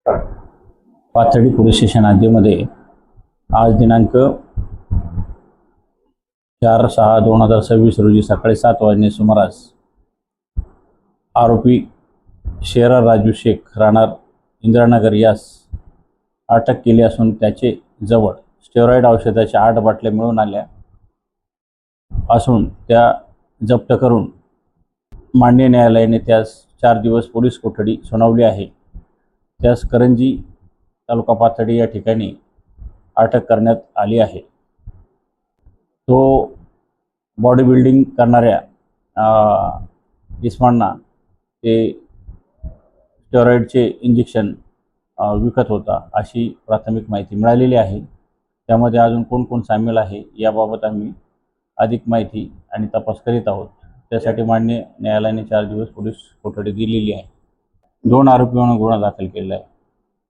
Pathardi police station हद्दीमध्ये आज दिनांक 4/6/2026 रोजी सकाळी 7 वाजणे सुमारास आरोपी शेरार राजू शेख राहणार इंदिरानगर यास अटक केली असून त्याचे जवळ स्टेरॉइड औषधाच्या 8 बाटल्या मिळून आल्या असून त्या जप्त करून माननीय न्यायालयाने त्यास 4 दिवस पोलीस कोठडी सुनावली आहे। त्यास करंजी तालुका पाथर्डी या ठिकाणी अटक करण्यात आली आहे। तो बॉडी बिल्डिंग करणाऱ्या इस्मांना ते स्टेरॉइडचे इंजेक्शन विकत होता अशी प्राथमिक माहिती मिळालेली आहे। त्यामध्ये अजून कोण कोण सामील आहे याबाबत आम्ही अधिक माहिती आणि तपास करीत आहोत। त्यासाठी माननीय न्यायालयाने 4 दिवस पोलीस कोठडी दिलेली आहे। 2 आरोपींवर गुन्हा दाखल केला आहे।